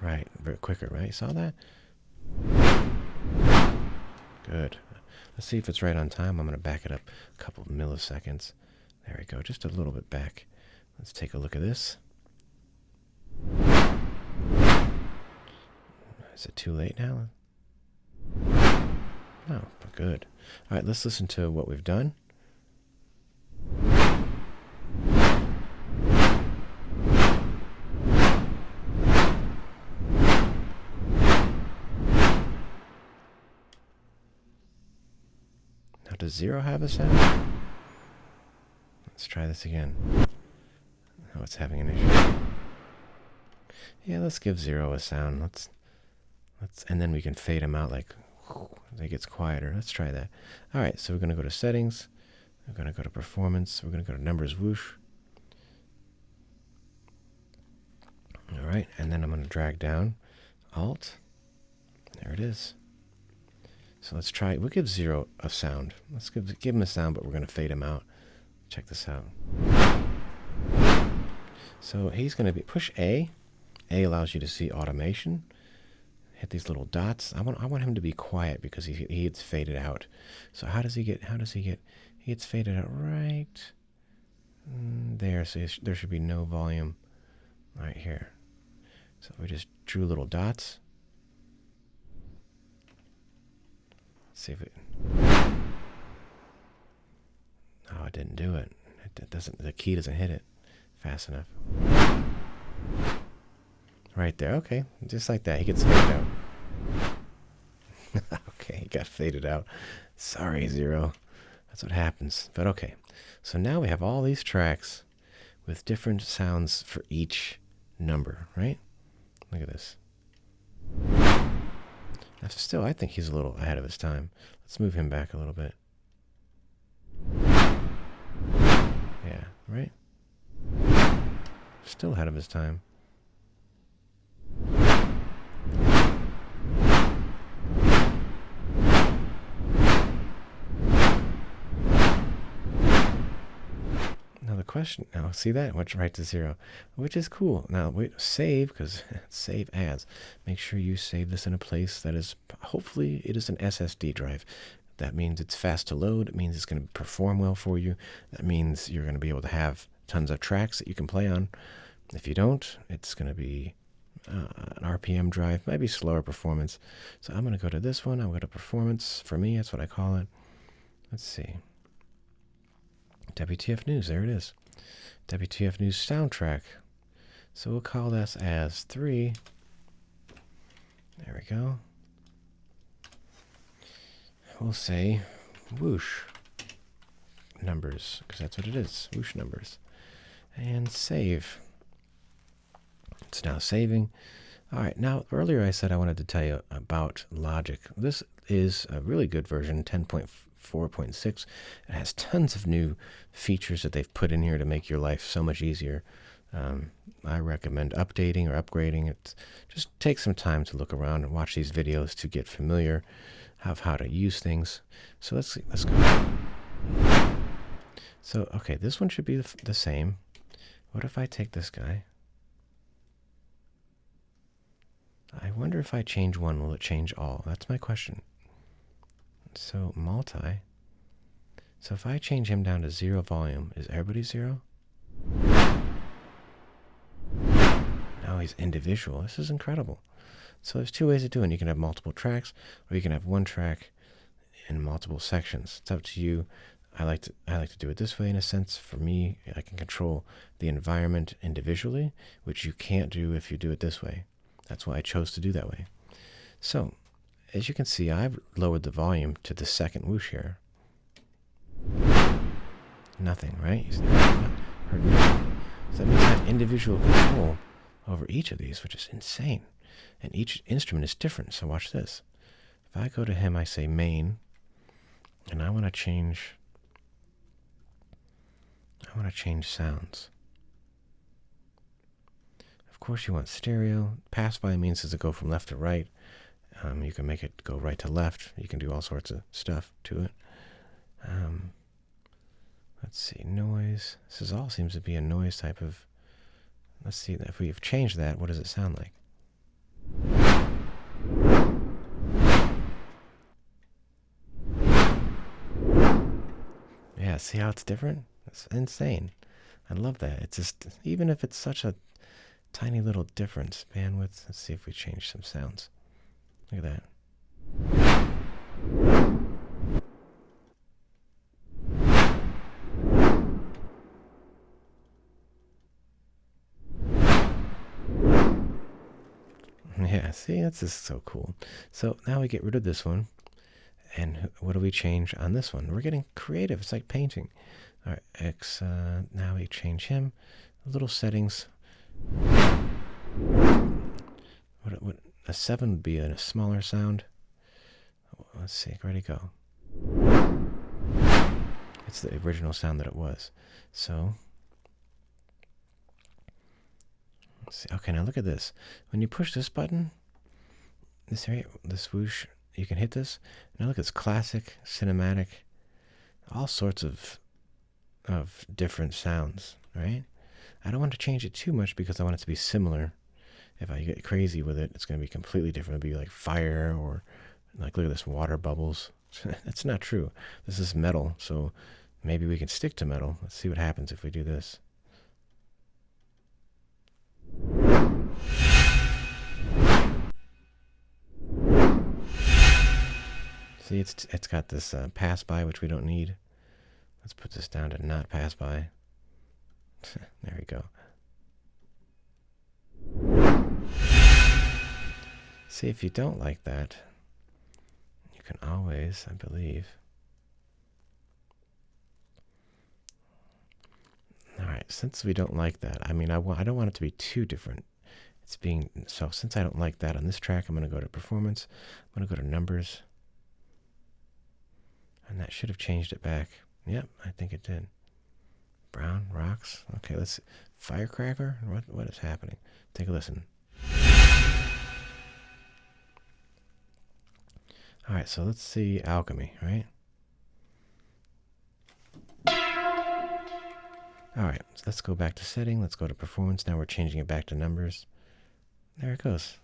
A: Right, very quicker, right? Saw that? Good. Let's see if it's right on time. I'm going to back it up a couple milliseconds. There we go, just a little bit back. Let's take a look at this. Is it too late now? No, but good. All right, let's listen to what we've done. Now, does 0 have a sound? Let's try this again. Oh, it's having an issue. Yeah, let's give 0 a sound. Let's, and then we can fade them out like, it gets quieter. Let's try that. All right, so we're going to go to settings. We're going to go to performance. We're going to go to numbers whoosh. All right, and then I'm going to drag down Alt. There it is. So let's try, we'll give 0 a sound. Let's give him a sound, but we're going to fade him out. Check this out. So he's going to be, push A. A allows you to see automation. Hit these little dots. I want him to be quiet because he gets faded out. So how does he get, he gets faded out right there. So there should be no volume right here. So we just drew little dots. Let's see if it, oh, it didn't do it. It doesn't, the key doesn't hit it fast enough. Right there, okay, just like that, he gets faded out. Okay, he got faded out. Sorry, 0. That's what happens, but okay. So now we have all these tracks with different sounds for each number, right? Look at this. Still, I think he's a little ahead of his time. Let's move him back a little bit. Yeah, right? Still ahead of his time. question. Now, see that? Went right to 0, which is cool. Now, wait, save, because save as. Make sure you save this in a place that is, hopefully, it is an SSD drive. That means it's fast to load. It means it's going to perform well for you. That means you're going to be able to have tons of tracks that you can play on. If you don't, it's going to be an RPM drive, maybe slower performance. So I'm going to go to this one. I'm going to performance. For me, that's what I call it. Let's see. WTF News, there it is. WTF News soundtrack. So we'll call this as 3. There we go. We'll say whoosh numbers, because that's what it is, whoosh numbers. And save. It's now saving. All right, now earlier I said I wanted to tell you about Logic. This is a really good version, 10.4.6. It has tons of new features that they've put in here to make your life so much easier. I recommend updating or upgrading. It just takes some time to look around and watch these videos to get familiar of how to use things. So let's go. So, okay, this one should be the same. What if I take this guy? I wonder if I change one, will it change all? That's my question. So, multi. So if I change him down to 0 volume, is everybody 0? Now he's individual. This is incredible. So there's 2 ways of doing it. You can have multiple tracks, or you can have one track in multiple sections. It's up to you. I like to do it this way in a sense. For me, I can control the environment individually, which you can't do if you do it this way. That's why I chose to do that way. So, as you can see, I've lowered the volume to the second whoosh here. Nothing, right? Heard nothing. So that means I have individual control over each of these, which is insane. And each instrument is different, so watch this. If I go to him, I say main, and I want to change sounds. Of course, you want stereo. Pass by means does it go from left to right. You can make it go right to left. You can do all sorts of stuff to it. Let's see, noise. This all seems to be a noise type of. Let's see, if we've changed that, what does it sound like? Yeah, see how it's different? It's insane. I love that. It's just, even if it's such a tiny little difference, bandwidth. Let's see if we change some sounds. Look at that. Yeah, see, that's just so cool. So now we get rid of this one. And what do we change on this one? We're getting creative. It's like painting. All right, X. Now we change him. Little settings. What a 7 would be a smaller sound. Let's see. Ready, go. It's the original sound that it was. So let's see. Okay, now look at this. When you push this button, this area, this whoosh, you can hit this. Now look, it's classic, cinematic, all sorts of different sounds, right? I don't want to change it too much because I want it to be similar. If I get crazy with it, it's going to be completely different. It'll be like fire, or like, look at this, water bubbles. That's not true. This is metal, so maybe we can stick to metal. Let's see what happens if we do this. See, it's got this pass by, which we don't need. Let's put this down to not pass by. There we go. See, if you don't like that, you can always, I believe. All right, since we don't like that, I mean, I don't want it to be too different. So since I don't like that on this track, I'm going to go to performance. I'm going to go to numbers. And that should have changed it back. Yep, I think it did. Brown, rocks. Okay, let's see. Firecracker? What is happening? Take a listen. All right, so let's see alchemy, right? All right, so let's go back to setting. Let's go to performance. Now we're changing it back to numbers. There it goes.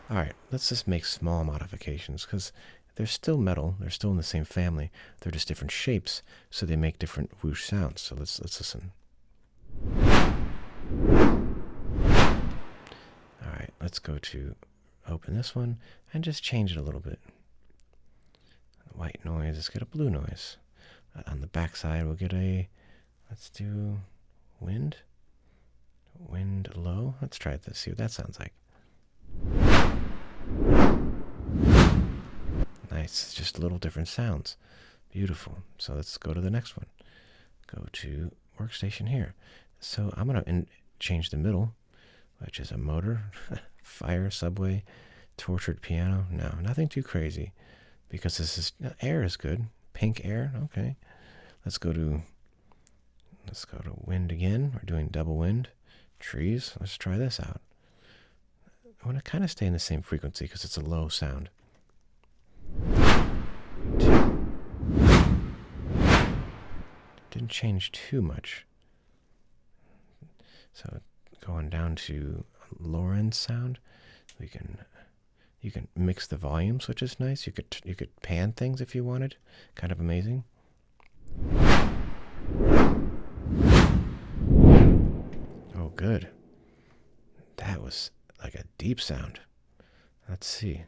A: All right, let's just make small modifications because they're still metal. They're still in the same family. They're just different shapes, so they make different whoosh sounds. So let's listen. All right, let's go to open this one and just change it a little bit. White noise, let's get a blue noise. On the back side, we'll get a, let's do wind. Wind low. Let's try this, see what that sounds like. Nice, just little different sounds. Beautiful. So let's go to the next one. Go to workstation here. So I'm going to change the middle, which is a motor, fire, subway, tortured piano. No, nothing too crazy because this is, air is good. Pink air, okay. Let's go to wind again. We're doing double wind. Trees, let's try this out. I want to kind of stay in the same frequency because it's a low sound. Didn't change too much. So going down to lower end sound, you can mix the volumes, which is nice. You could pan things if you wanted. Kind of amazing. Oh, good. That was like a deep sound. Let's see.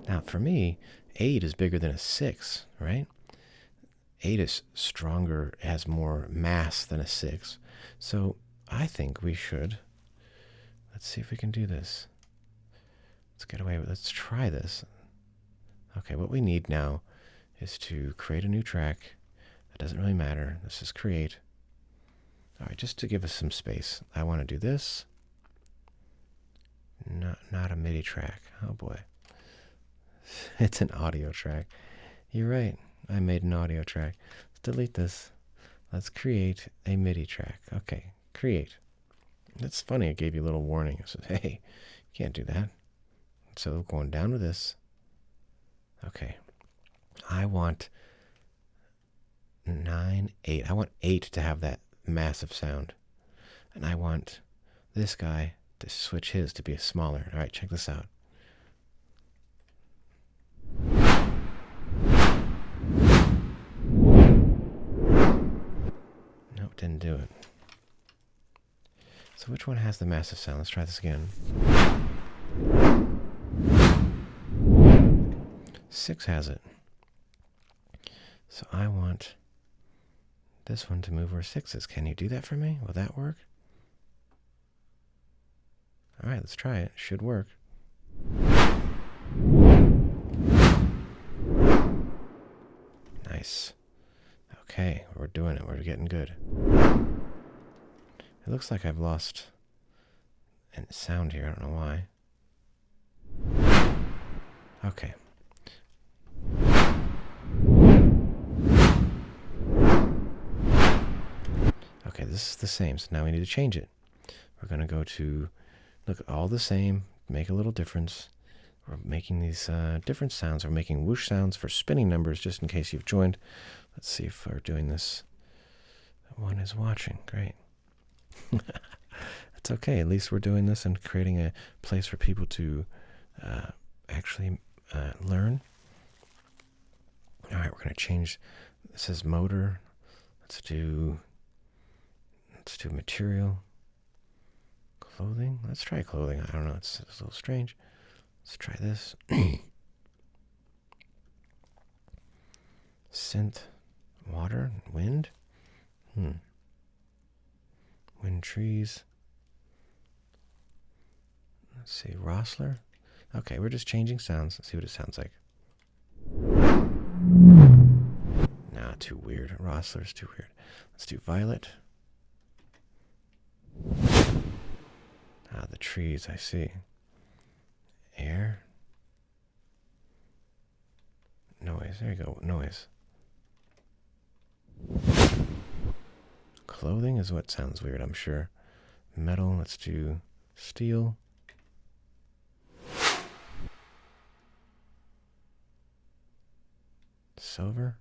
A: Now, for me, 8 is bigger than a 6, right? 8 is stronger, has more mass than a 6. So I think we should, let's see if we can do this. Let's get away with, let's try this. Okay, what we need now is to create a new track. That doesn't really matter. Let's just create. All right, just to give us some space, I want to do this. Not a MIDI track. Oh boy. It's an audio track. You're right. I made an audio track. Let's delete this. Let's create a MIDI track. Okay, create. That's funny. It gave you a little warning. It says, hey, you can't do that. So going down with this. Okay. I want 9, 8. I want 8 to have that massive sound. And I want this guy to switch his to be smaller. All right, check this out. Nope, didn't do it. So which one has the massive sound? Let's try this again. 6 has it. So I want this one to move where 6 is. Can you do that for me? Will that work? All right, let's try it. Should work. Nice. Okay, we're doing it. We're getting good. It looks like I've lost sound here. I don't know why. Okay. Okay, this is the same, so now we need to change it. We're going to go to, look, all the same, make a little difference. We're making these different sounds. We're making whoosh sounds for spinning numbers, just in case you've joined. Let's see if we're doing this. One is watching. Great. It's okay. At least we're doing this and creating a place for people to actually learn. All right, we're going to change. This says motor. Let's do material. Clothing. Let's try clothing. I don't know. It's a little strange. Let's try this. Synth. Water. Wind. Wind trees. Let's see. Rossler. Okay, we're just changing sounds. Let's see what it sounds like. Nah, too weird. Rossler's too weird. Let's do violet. Ah, the trees, I see. Air. Noise, there you go, noise. Clothing is what sounds weird, I'm sure. Metal, let's do steel. over.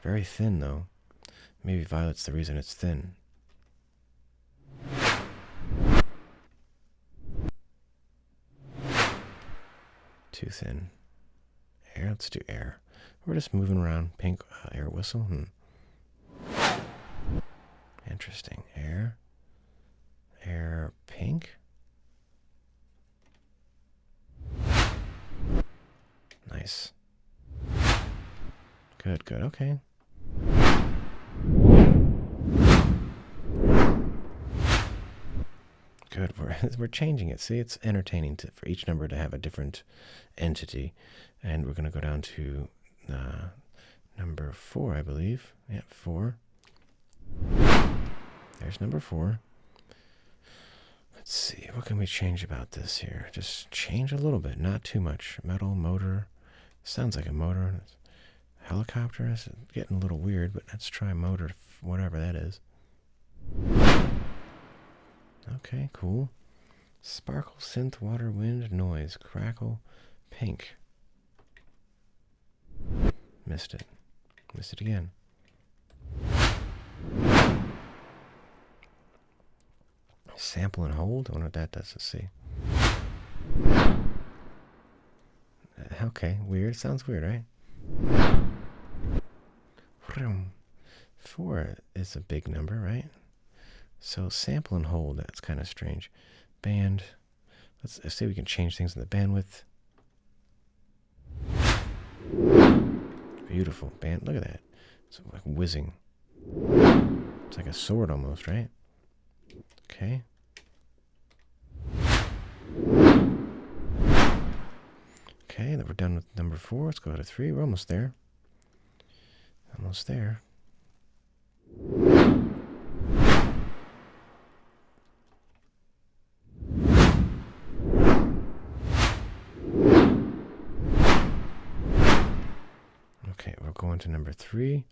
A: Very thin, though. Maybe violet's the reason it's thin. Too thin. Air, let's do air. We're just moving around. Pink, air whistle. Interesting. Air. Air, pink. Nice. Good, good, okay. Good, we're changing it. See, it's entertaining for each number to have a different entity. And we're going to go down to number 4, I believe. Yeah, 4. There's number 4. Let's see, what can we change about this here? Just change a little bit, not too much. Metal, motor. Sounds like a motor. Helicopter is getting a little weird, but let's try motor, whatever that is. Okay, cool. Sparkle, synth, water, wind, noise, crackle, pink. Missed it. Missed it again. Sample and hold? I wonder what that does. Let's see. Okay, weird. Sounds weird, right? 4 is a big number, right? So sample and hold, that's kind of strange. Band, let's see if we can change things in the bandwidth. Beautiful. Band, look at that. It's like whizzing. It's like a sword almost, right? Okay. Okay, then we're done with number 4. Let's go to 3. We're almost there. Almost there. Okay, we're going to number 3.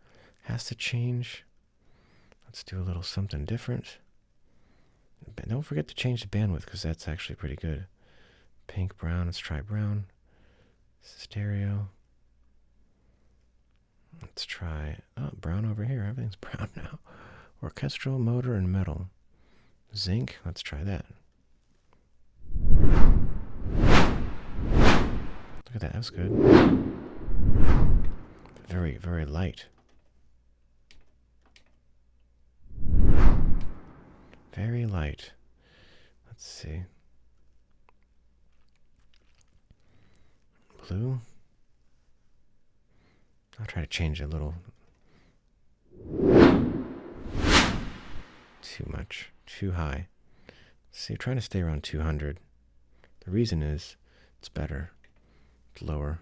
A: Has to change. Let's do a little something different. Don't forget to change the bandwidth because that's actually pretty good. Pink, brown. Let's try brown. Stereo. Let's try brown over here. Everything's brown now. Orchestral, motor, and metal. Zinc. Let's try that. Look at that. That's good. Very, very light. Very light. Let's see. Blue. I'll try to change it a little. Too much. Too high. See, trying to stay around 200. The reason is it's better. It's lower.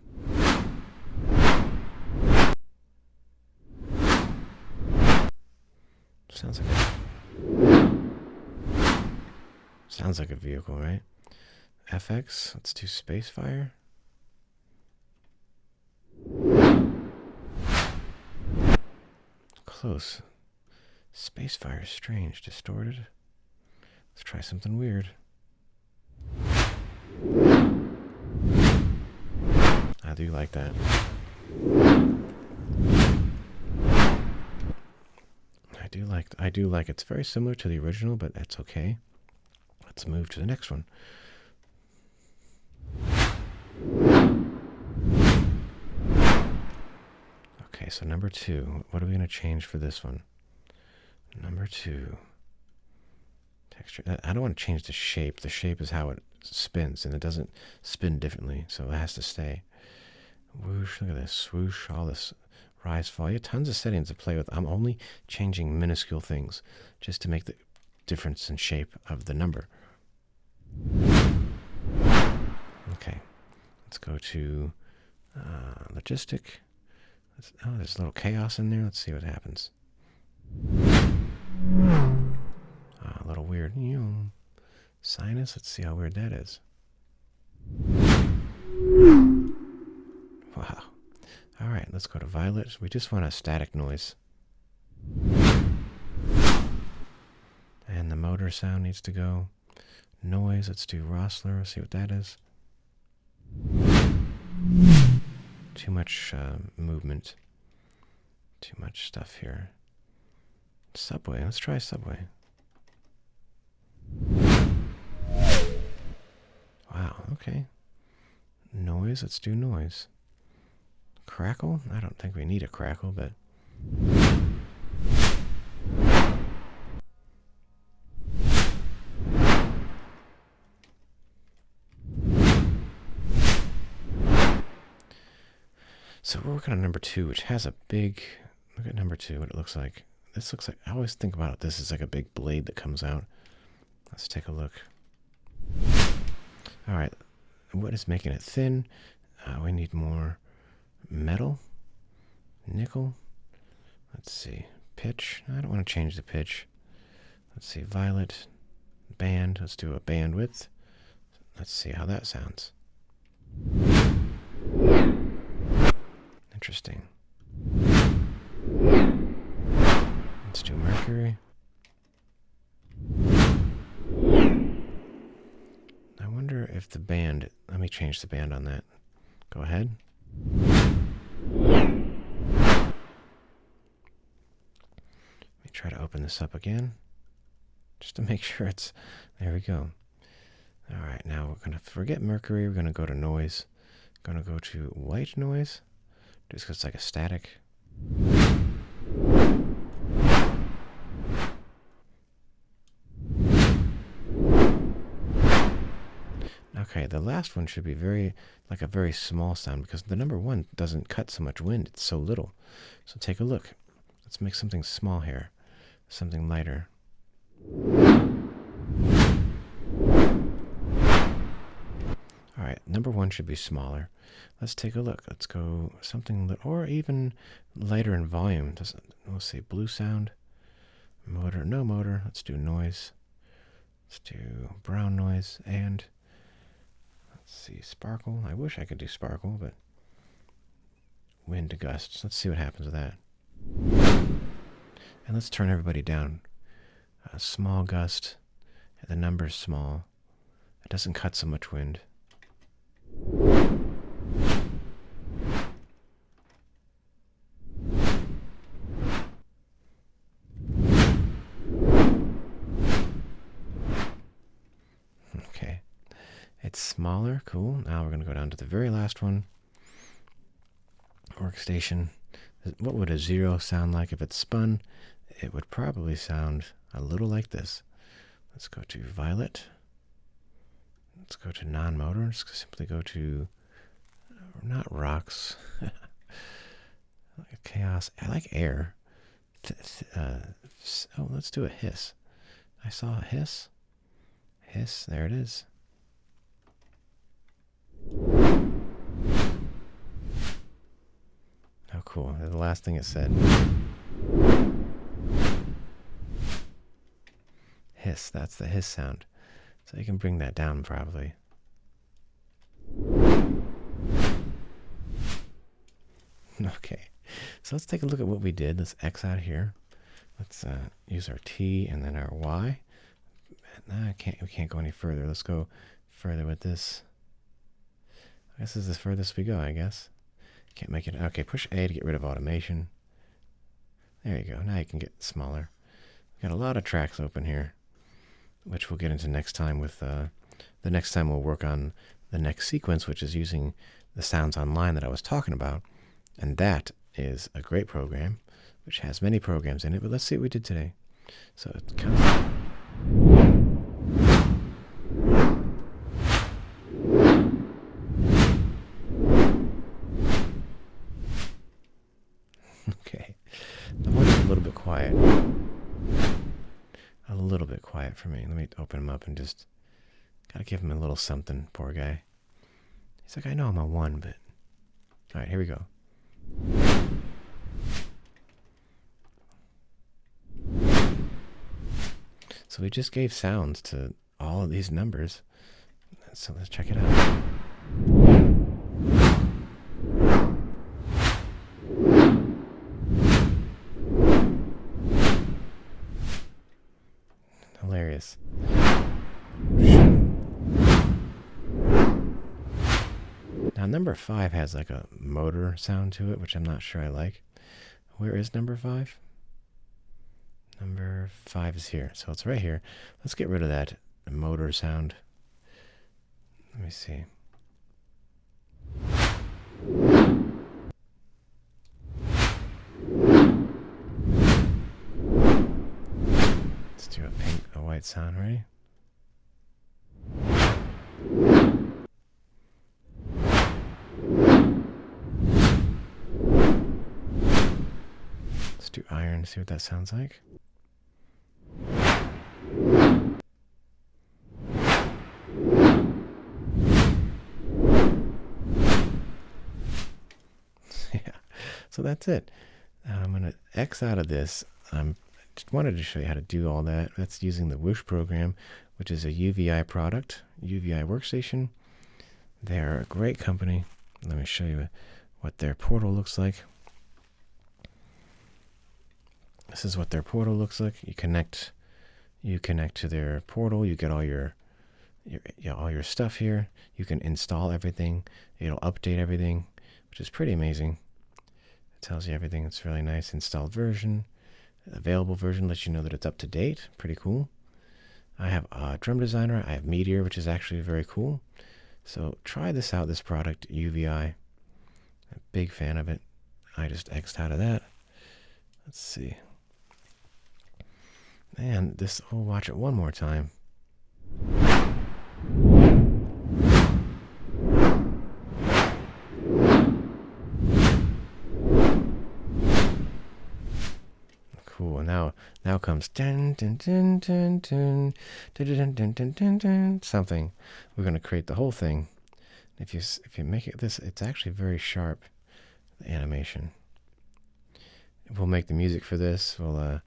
A: Sounds like a vehicle, right? FX, let's do Spacefire. Close. Spacefire is strange, distorted. Let's try something weird. I do like that. I do like it's very similar to the original, but that's okay. Let's move to the next one. Okay, so number 2. What are we going to change for this one? Number 2. Texture. I don't want to change the shape. The shape is how it spins, and it doesn't spin differently, so it has to stay. Whoosh, look at this. Swoosh, all this rise, fall. You have tons of settings to play with. I'm only changing minuscule things just to make the difference in shape of the number. Okay, let's go to logistic. Oh, there's a little chaos in there. Let's see what happens. A little weird. Sinus. Let's see how weird that is. Wow. All right, let's go to violet. We just want a static noise. And the motor sound needs to go. Noise. Let's do Rossler. See what that is. Too much movement. Too much stuff here. Subway. Let's try Subway. Wow, okay. Noise. Let's do noise. Crackle? I don't think we need a crackle, but... So we're working on number 2, which has a big... Look at number 2, what it looks like. This looks like... I always think about this as like a big blade that comes out. Let's take a look. All right. What is making it thin? We need more metal. Nickel. Let's see. Pitch. I don't want to change the pitch. Let's see. Violet. Band. Let's do a bandwidth. Let's see how that sounds. Interesting. Let's do mercury. I wonder if the band... Let me change the band on that. Go ahead. Let me try to open this up again. Just to make sure it's... There we go. All right, now we're going to forget mercury. We're going to go to noise. Going to go to white noise. Just because it's like a static. Okay, the last one should be like a very small sound because the number 1 doesn't cut so much wind. It's so little. So take a look. Let's make something small here. Something lighter. All right, number 1 should be smaller. Let's take a look. Let's go something, or even lighter in volume. We'll say blue sound. Motor, no motor. Let's do noise. Let's do brown noise and... Let's see, sparkle. I wish I could do sparkle, but wind to gusts. Let's see what happens with that. And let's turn everybody down. A small gust. The number's small. It doesn't cut so much wind. Okay. It's smaller. Cool. Now we're going to go down to the very last one. Workstation. What would a 0 sound like if it's spun? It would probably sound a little like this. Let's go to violet. Let's go to non-motor. Let's simply go to, not rocks. Chaos. I like air. Oh, let's do a hiss. I saw a hiss. Hiss. There it is. Oh, cool. The last thing it said. Hiss. That's the hiss sound. So you can bring that down probably. Okay. So let's take a look at what we did. Let's X out here. Let's use our T and then our Y. Nah, we can't go any further. Let's go further with this. I guess this is the furthest we go, I guess. Can't make it. Okay, push A to get rid of automation. There you go. Now you can get smaller. Got a lot of tracks open here, which we'll get into next time with the next time we'll work on the next sequence, which is using the sounds online that I was talking about. And that is a great program, which has many programs in it. But let's see what we did today. So it counts. Okay. The one is a little bit quiet. A little bit quiet for me. Let me open him up and just gotta give him a little something, poor guy. He's like, I know I'm a 1, but... Alright, here we go. So we just gave sounds to all of these numbers. So let's check it out. Hilarious. number 5 has like a motor sound to it, which I'm not sure I like. Where is number 5? Number 5 is here, so it's right here. Let's get rid of that motor sound. Let me see. Let's do a white sound, ready? Let's do iron, see what that sounds like. Yeah, so that's it. I'm going to X out of this. I just wanted to show you how to do all that. That's using the Whoosh program, which is a UVI product, UVI workstation. They're a great company. Let me show you what their portal looks like. This is what their portal looks like. You connect to their portal. You get all your stuff here. You can install everything. It'll update everything, which is pretty amazing. It tells you everything. It's really nice. Installed version, available version lets you know that it's up to date. Pretty cool. I have Drum Designer. I have Meteor, which is actually very cool. So try this out, this product, UVI. I'm a big fan of it. I just X'd out of that. Let's see. And this, we'll watch it one more time. Cool. Now comes dun dun dun dun dun dun dun dun dun dun dun something. We're going to create the whole thing. If you make it this, it's actually very sharp, the animation. We'll make the music for this. We'll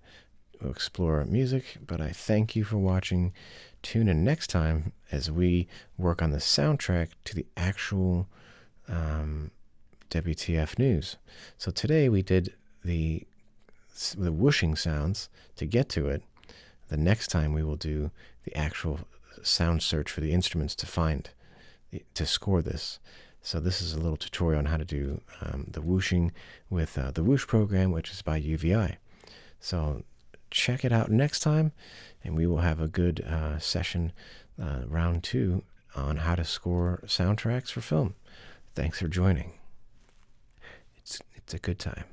A: explore music, but I thank you for watching. Tune in next time as we work on the soundtrack to the actual WTF news. So today we did the whooshing sounds to get to it. The next time we will do the actual sound search for the instruments to score this. So this is a little tutorial on how to do the whooshing with the Whoosh program, which is by UVI. So check it out next time, and we will have a good session, round 2, on how to score soundtracks for film. Thanks for joining. It's a good time.